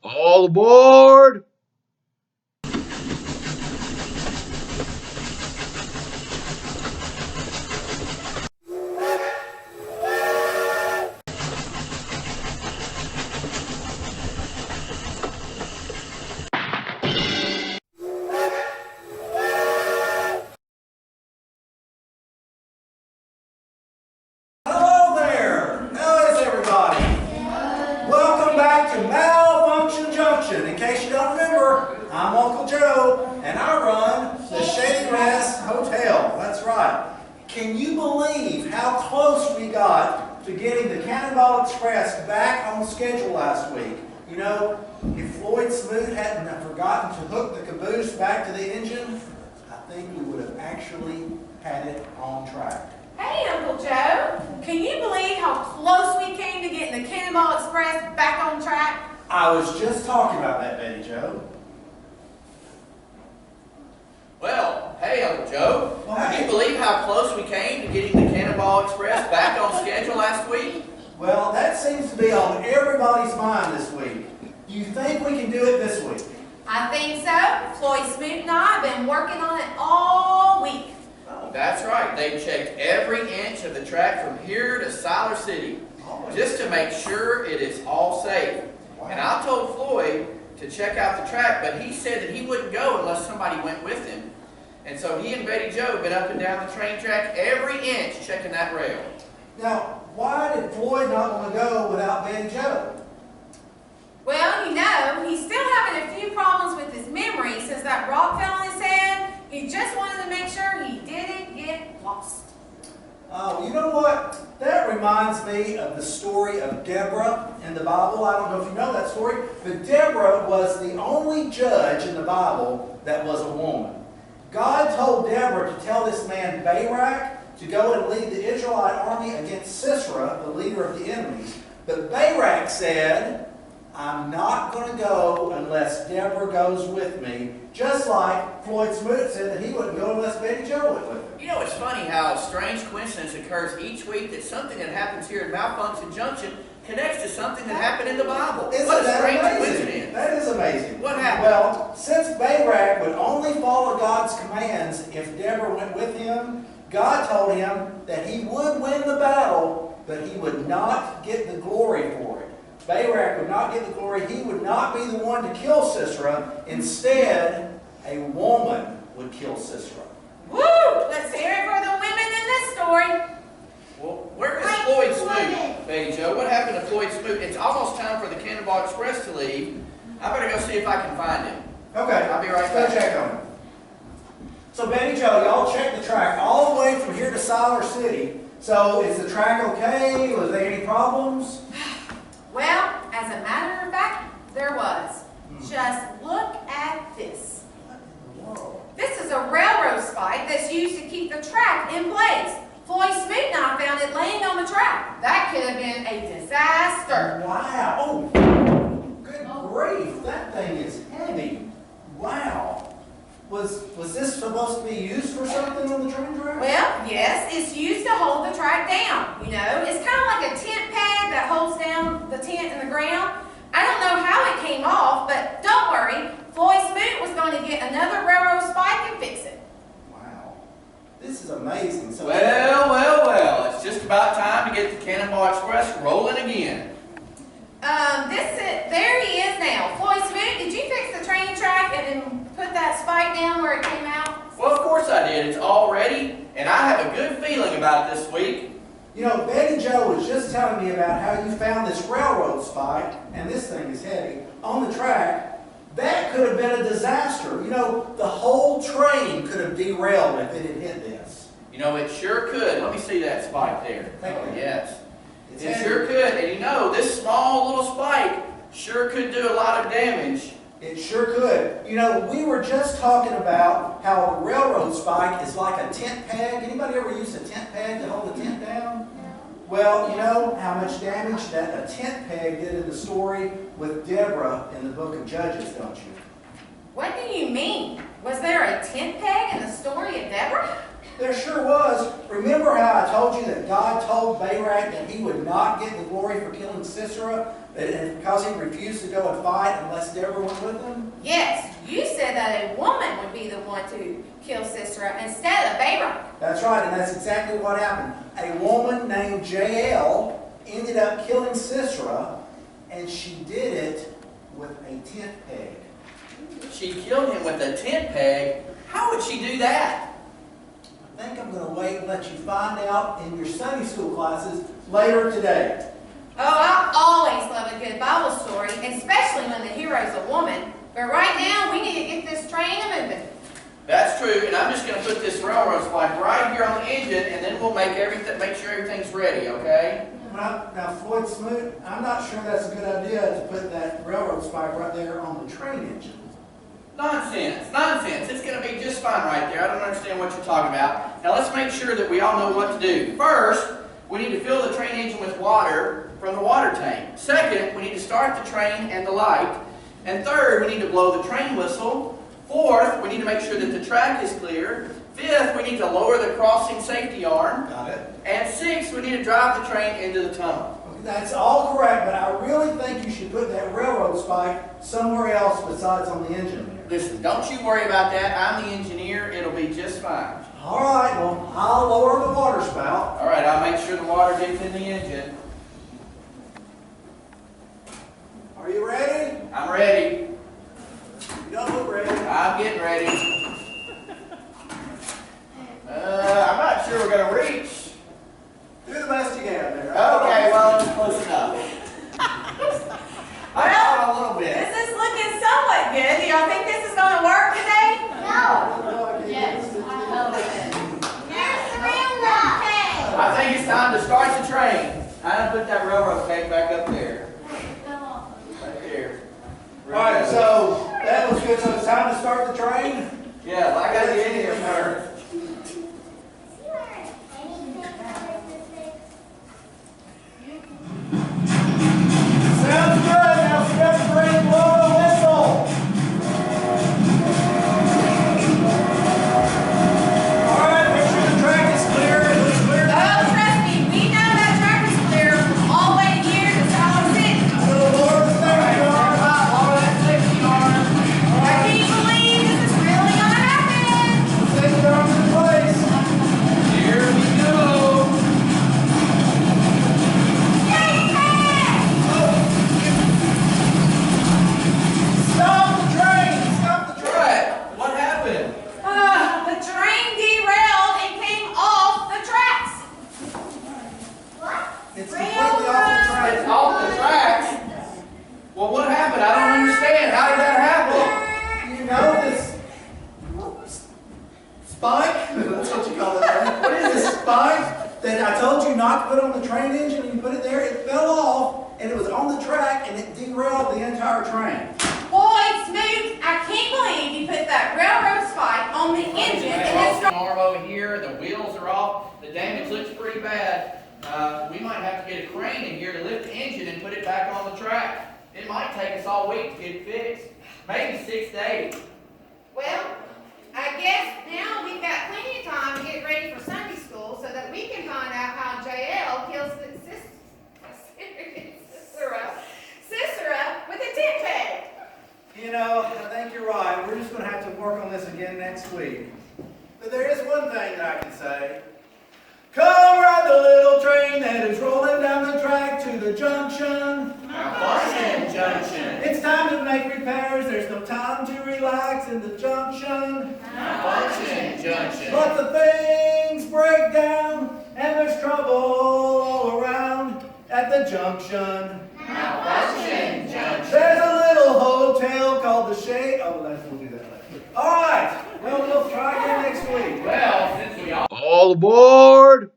All aboard! Hello there! How is everybody? Welcome back to Malfunction Junction. In case you don't remember, I'm Uncle Joe, and I run the Shady Grass Hotel. That's right. Can you believe how close we got to getting the Cannonball Express back on schedule last week? You know, if Floyd Smoot hadn't forgotten to hook the caboose back to the engine, I think we would have actually had it on track. Hey, Uncle Joe. Can you believe how close we came to getting the Cannonball Express back on track? I was just talking about that, Betty Jo. Well, hey, Uncle Joe. Well, Can hey. you believe how close we came to getting the Cannonball Express back on schedule last week? Well, that seems to be on everybody's mind this week. Do you think we can do it this week? I think so. Floyd Smoot and I have been working on it all week. Oh, that's right. They checked every inch of the track from here to Siler City just to make sure it is all safe. Wow. And I told Floyd to check out the track, but he said that he wouldn't go unless somebody went with him. And so he and Betty Jo have been up and down the train track every inch checking that rail. Now, why did Floyd not want to go without Betty Jo? Well, you know, he's still having a few problems with his memory since that rock fell on his head. He just wanted to make sure he didn't get lost. Oh, you know what? That reminds me of the story of Deborah in the Bible. I don't know if you know that story, but Deborah was the only judge in the Bible that was a woman. God told Deborah to tell this man Barak to go and lead the Israelite army against Sisera, the leader of the enemies. But Barak said, I'm not going to go unless Deborah goes with me, just like Floyd Smoot said that he wouldn't go unless Betty Jo went with him. You know, it's funny how a strange coincidence occurs each week that something that happens here at Malfunction Junction connects to something that happened in the Bible. Isn't What a that strange amazing? coincidence. That is amazing. What happened? Well, since Barak would only follow God's commands if Deborah went with him, God told him that he would win the battle, but he would not get the glory for it. Barak would not get the glory. He would not be the one to kill Sisera. Instead, a woman would kill Sisera. Woo! Let's hear it for the women in this story. Well, where is Floyd Smoot, Betty Jo? What happened to Floyd Smoot? It's almost time for the Cannonball Express to leave. I better go see if I can find him. Okay, I'll be right let's back. go check on him. So Betty Jo, y'all check the track all the way from here to Siler City. So is the track okay? Was there any problems? Well, as a matter of fact, there was. Just look at this. Whoa. This is a railroad spike that's used to keep the track in place. Floyd Smoot and I found it laying on the track. That could have been a disaster. Wow. Oh, good grief. That thing is heavy. Wow. Was this supposed to be used for something on the train track? Well, yes, it's used to hold the track down. You know, it's kind of like a tent peg that holds down the tent in the ground. I don't know how it came off, but don't worry. Floyd Smoot was going to get another railroad spike and fix it. Wow. This is amazing. So Well, it's just about time to get the Cannonball Express rolling again. There he is now. Floyd Smoot, did you fix the train track and then put that spike down where it came out? Well, of course I did. It's all ready, and I have a good feeling about it this week. You know, Betty Jo was just telling me about how you found this railroad spike, and this thing is heavy, on the track. That could have been a disaster. You know, the whole train could have derailed if it had hit this. You know, it sure could. Let me see that spike there. Thank you. Yes. It's It heavy. sure could. And you know, this small little spike sure could do a lot of damage. It sure could. You know, we were just talking about how a railroad spike is like a tent peg. Anybody ever use a tent peg to hold a tent down? Well, you know how much damage that a tent peg did in the story with Deborah in the book of Judges, don't you? What do you mean? Was there a tent peg in the story of Deborah? There sure was. Remember how I told you that God told Barak that he would not get the glory for killing Sisera, And because he refused to go and fight unless Deborah went with him? Yes, you said that a woman would be the one to kill Sisera instead of Barak. That's right, and that's exactly what happened. A woman named Jael ended up killing Sisera, and she did it with a tent peg. She killed him with a tent peg? How would she do that? I think I'm going to wait and let you find out in your Sunday school classes later today. Oh, I always love a good Bible story, especially when the hero's a woman. But right now, we need to get this train moving. That's true, and I'm just going to put this railroad spike right here on the engine, and then we'll make sure everything's ready, okay? Now, Floyd Smoot, I'm not sure that's a good idea to put that railroad spike right there on the train engine. Nonsense, nonsense. It's going to be just fine right there. I don't understand what you're talking about. Now let's make sure that we all know what to do. First, we need to fill the train engine with water from the water tank. Second, we need to start the train and the light. And third, we need to blow the train whistle. Fourth, we need to make sure that the track is clear. Fifth, we need to lower the crossing safety arm. Got it. And sixth, we need to drive the train into the tunnel. That's all correct, but I really think you should put that railroad spike somewhere else besides on the engine. Listen, don't you worry about that. I'm the engineer. It'll be just fine. All right, well, I'll lower the water spout. All right, I'll make sure the water gets in the engine. Are you ready? I'm ready. You don't look ready. I'm getting ready. I'm not sure we're going to reach. Do the best you can there. Okay, well, it's close enough. I got a little bit. This is looking somewhat good. Do y'all think this is going to work today? Yes. I think it's time to start the train. I'm going to put that railroad peg back up there. Right there. All right, so that was good. So it's time to start the train? Yeah, well, I got to get in here first. Sounds good. Now step three, blow the whistle. All right, make sure the track is clear. It looks clear. Oh, trust me, we know that track is clear all the way to here to South City. So lower the safety arm. Lower that safety arm. I can't believe this is really going to happen. Safety arm's in place. Here we go. Stop the train. Stop the train. What happened? The train derailed and came off the tracks. It's completely off the train. It's off the tracks. Well, what happened? I don't understand. How did that happen? You know this spike? That's what you call it, right? What is this spike that I told you not to put on the train engine and you put it there? It fell off and it was on the track and it derailed the entire train. Boy, Smoot, I can't believe you put that railroad spike on the engine and it's Arm over here. The wheels are off. The damage looks pretty bad. We might have to get a crane in here to lift the engine and put it back on the track. It might take us all week to get it fixed. Maybe 6 days. Well, I guess now we've got plenty of time to get ready for Sunday school so that we can find out how Jael kills Sisera with a tent peg. You know, I think you're right. We're just going to have to work on this again next week. But there is one thing that I can say. Come ride the little train that is rolling down the track to the junction. Malfunction junction. It's time to make repairs. There's no time to relax in the junction. Malfunction junction. But the things break down and there's trouble all around at the junction. Malfunction junction. There's a little hotel called the Shade. Oh, we'll do that later. All right. Well, we'll try again next week. Well, since we all All aboard!